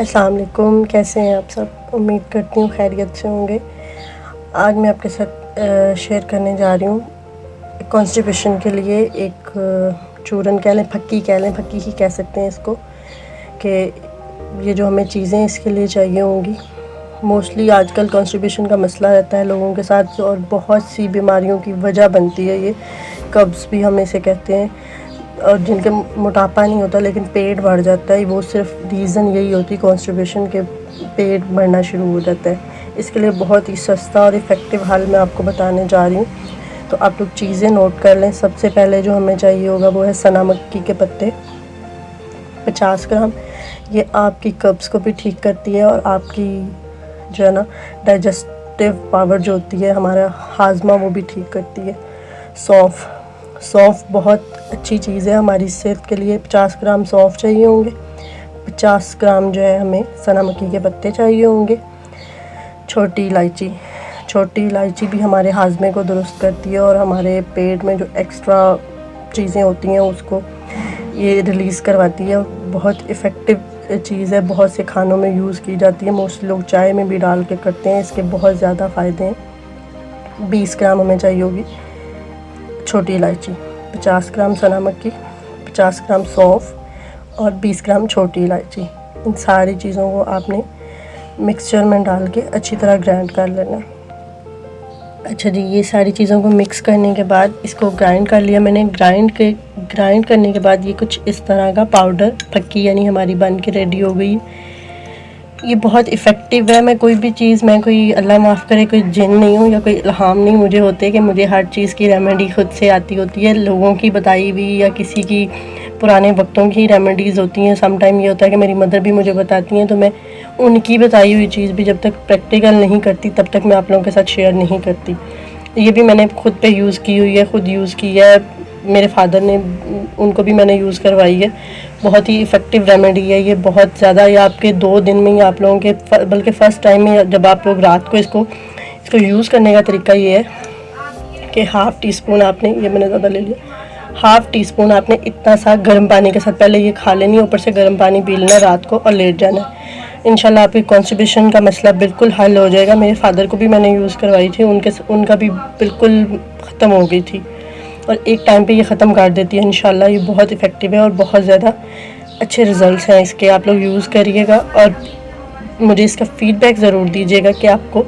अस्सलाम वालेकुम, कैसे हैं आप सब। उम्मीद करती हूँ खैरियत से होंगे। आज मैं आपके साथ शेयर करने जा रही हूँ कॉन्स्टिपेशन के लिए एक चूरन कह लें, फक्की कह लें, फक्की ही कह सकते हैं इसको, कि ये जो हमें चीज़ें इसके लिए चाहिए होंगी। मोस्टली आजकल कॉन्स्टिपेशन का मसला रहता है लोगों के साथ, और बहुत सी बीमारियों की वजह बनती है ये। कब्ज़ भी हम इसे कहते हैं, और जिनके मोटापा नहीं होता लेकिन पेट बढ़ जाता है, वो सिर्फ रीज़न यही होती है कॉन्स्टिपेशन के, पेट बढ़ना शुरू हो जाता है। इसके लिए बहुत ही सस्ता और इफ़ेक्टिव हल मैं आपको बताने जा रही हूँ। तो आप लोग चीज़ें नोट कर लें। सबसे पहले जो हमें चाहिए होगा वो है सना मक्की के पत्ते 50 ग्राम। ये आपकी कब्ज़ को भी ठीक करती है और आपकी जो है ना डाइजेस्टिव पावर जो होती है, हमारा हाजमा, वो भी ठीक करती है। सौंफ बहुत अच्छी चीज़ है हमारी सेहत के लिए। 50 ग्राम सौंफ चाहिए होंगे। 50 ग्राम जो है हमें सना मक्की के पत्ते चाहिए होंगे। छोटी इलायची भी हमारे हाजमे को दुरुस्त करती है और हमारे पेट में जो एक्स्ट्रा चीज़ें होती हैं उसको ये रिलीज़ करवाती है। बहुत इफ़ेक्टिव चीज़ है, बहुत से खानों में यूज़ की जाती है। मोस्टली लोग चाय में भी डाल के करते हैं। इसके बहुत ज़्यादा फ़ायदे हैं। 20 ग्राम हमें चाहिए होगी छोटी इलायची, 50 ग्राम सना मक्की, 50 ग्राम सौंफ और 20 ग्राम छोटी इलायची। इन सारी चीज़ों को आपने मिक्सचर में डाल के अच्छी तरह ग्राइंड कर लेना। अच्छा जी, ये सारी चीज़ों को मिक्स करने के बाद इसको ग्राइंड कर लिया मैंने। ग्राइंड करने के बाद ये कुछ इस तरह का पाउडर फक्की यानी हमारी बन के रेडी हो गई। ये बहुत इफ़ेक्टिव है। मैं कोई भी चीज़, मैं कोई अल्लाह माफ़ करे कोई जिन नहीं हूँ या कोई इल्हाम नहीं मुझे होते कि मुझे हर चीज़ की रेमेडी खुद से आती होती है। लोगों की बताई हुई या किसी की पुराने वक्तों की रेमेडीज़ होती हैं। सम टाइम ये होता है कि मेरी मदर भी मुझे बताती हैं, तो मैं उनकी बताई हुई चीज़ भी जब तक प्रैक्टिकल नहीं करती तब तक मैं आप लोगों के साथ शेयर नहीं करती। ये भी मैंने खुद पे यूज़ की हुई है, खुद यूज़ की है। मेरे फादर ने, उनको भी मैंने यूज़ करवाई है। बहुत ही इफ़ेक्टिव रेमेडी है ये, बहुत ज़्यादा। ये आपके 2 दिन में ही आप लोगों के, बल्कि फ़र्स्ट टाइम में जब आप लोग रात को इसको यूज़ करने का तरीका ये है कि हाफ़ टी स्पून आपने, ये मैंने ज़्यादा ले लिया, हाफ़ टी स्पून आपने इतना सा गर्म पानी के साथ पहले ये खा लेनी है, ऊपर से गर्म पानी पी लेना रात को और लेट जाना है। इंशाल्लाह आपकी कॉन्स्टिपेशन का मसला बिल्कुल हल हो जाएगा। मेरे फादर को भी मैंने यूज़ करवाई थी, उनका भी बिल्कुल ख़त्म हो गई थी, और एक टाइम पे ये ख़त्म कर देती है इंशाल्लाह। ये बहुत इफ़ेक्टिव है और बहुत ज़्यादा अच्छे रिज़ल्ट्स हैं इसके। आप लोग यूज़ करिएगा और मुझे इसका फ़ीडबैक ज़रूर दीजिएगा कि आपको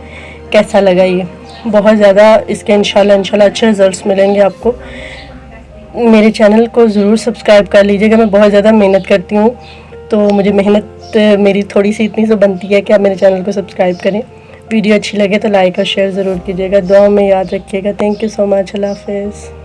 कैसा लगा। ये बहुत ज़्यादा इसके इंशाल्लाह अच्छे रिज़ल्ट्स मिलेंगे आपको। मेरे चैनल को ज़रूर सब्सक्राइब कर लीजिएगा। मैं बहुत ज़्यादा मेहनत करती हूँ, तो मुझे मेहनत मेरी थोड़ी सी इतनी सी बनती है कि आप मेरे चैनल को सब्सक्राइब करें। वीडियो अच्छी लगे तो लाइक और शेयर ज़रूर कीजिएगा। दुआ में याद रखिएगा। Thank you so much. अल्लाह हाफ़िज़।